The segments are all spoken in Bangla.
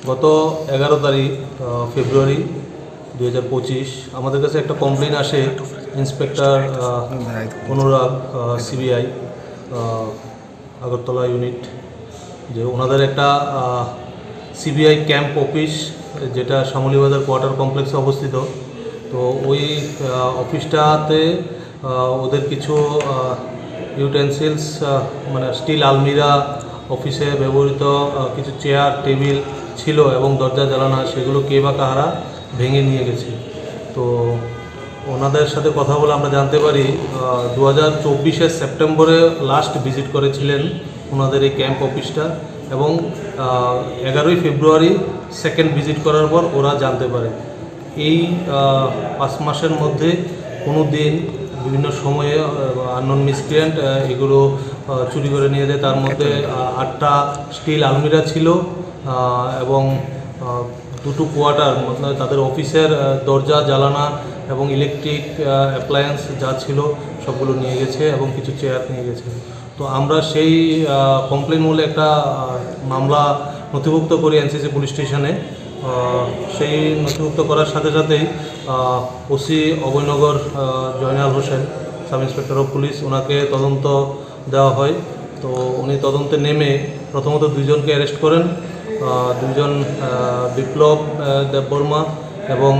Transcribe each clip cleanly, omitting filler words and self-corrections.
গত 11 তারিখ ফেব্রুয়ারি 2025 আমাদের কাছে একটা কমপ্লেন আসে ইন্সপেক্টর অনুরাগ সিবিআই আগরতলা ইউনিট যে ওনাদের একটা সিবিআই ক্যাম্প অফিস যেটা শ্যামলীবাজার কোয়ার্টার কমপ্লেক্সে অবস্থিত। তো ওই অফিসটাতে ওদের কিছু ইউটেন্সিলস মানে স্টিল আলমিরা, অফিসে ব্যবহৃত কিছু চেয়ার টেবিল ছিল এবং দরজা জানালা সেগুলো কে বা কাহারা ভেঙে নিয়ে গেছে। তো ওনাদের সাথে কথা বলে আমরা জানতে পারি 2024 সেপ্টেম্বরে লাস্ট ভিজিট করেছিলেন ওনাদের এই ক্যাম্প অফিসটা এবং 11 ফেব্রুয়ারি সেকেন্ড ভিজিট করার পর ওরা জানতে পারে এই 5 মাসের মধ্যে কোনো দিন বিভিন্ন সময়ে আননোন মিসক্রিয়েন্ট এগুলো চুরি করে নিয়ে যায়। তার মধ্যে 8টা স্টিল আলমিরা ছিল এবং 2টো কোয়ার্টার তাদের অফিসের দরজা জানালা এবং ইলেকট্রিক অ্যাপ্লায়েন্স যা ছিল সবগুলো নিয়ে গেছে এবং কিছু চেয়ার নিয়ে গেছে। তো আমরা সেই কমপ্লেন মূলে একটা মামলা নথিভুক্ত করি এনসিসি পুলিশ স্টেশনে। সেই নথিভুক্ত করার সাথে সাথেই OC Abhaynagar Joynal Hossain, sub inspector of police, ওনাকে তদন্ত দেওয়া হয়। তো উনি তদন্তে নেমে প্রথমত 2জনকে অ্যারেস্ট করেন, 2জন বিপ্লব দেববর্মা এবং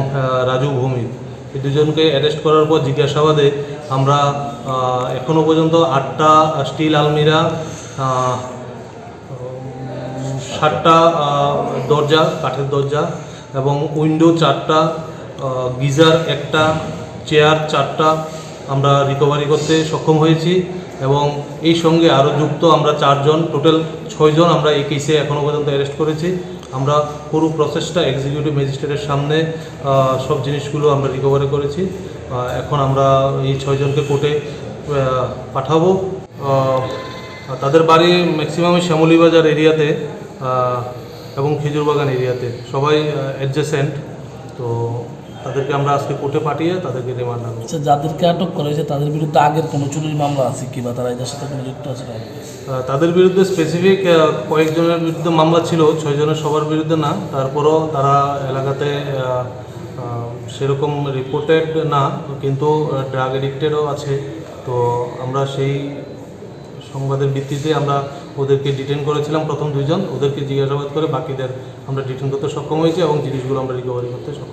রাজু ভৌমিক। এই 2জনকে অ্যারেস্ট করার পর জিজ্ঞাসাবাদে আমরা এখনও পর্যন্ত 8টা স্টিল আলমিরা, 7টা দরজা, কাঠের দরজা এবং উইন্ডো 4টা, গিজার 1টা, চেয়ার 4টা আমরা রিকভারি করতে সক্ষম হয়েছি এবং এই সঙ্গে আরও যুক্ত আমরা 4জন, টোটাল 6জন আমরা এই কেসে এখনও পর্যন্ত অ্যারেস্ট করেছি। আমরা পুরো প্রসেসটা এক্সিকিউটিভ ম্যাজিস্ট্রেটের সামনে সব জিনিসগুলো আমরা রিকভারি করেছি। এখন আমরা এই 6জনকে কোর্টে পাঠাবো। তাদের বাড়ি ম্যাক্সিমামই শ্যামলীবাজার এরিয়াতে এবং খেজুরবাগান এরিয়াতে, সবাই অ্যাডজেসেন্ট। তো তাদেরকে আমরা আজকে কোর্টে পাঠিয়ে তাদেরকে রিমান্ড আনবো। আচ্ছা, যাদেরকে আটক করা হয়েছে তাদের বিরুদ্ধে আগের কোনো চুরির মামলা আছে কি বা তারা এদের সাথে কোনো যুক্ত আছে? তাদের বিরুদ্ধে স্পেসিফিক কয়েকজনের বিরুদ্ধে মামলা ছিল, 6জনের সবার বিরুদ্ধে না। তারপরও তারা এলাকাতে সেরকম রিপোর্টেড না, কিন্তু ড্রাগ এডিক্টেডও আছে। তো আমরা সেই সংবাদের ভিত্তিতে আমরা ওদেরকে ডিটেন করেছিলাম। প্রথম 2জন ওদেরকে জিজ্ঞাসাবাদ করে বাকিদের আমরা ডিটেন করতে সক্ষম হয়েছি এবং জিনিসগুলো আমরা রিকভারি করতে সক্ষম।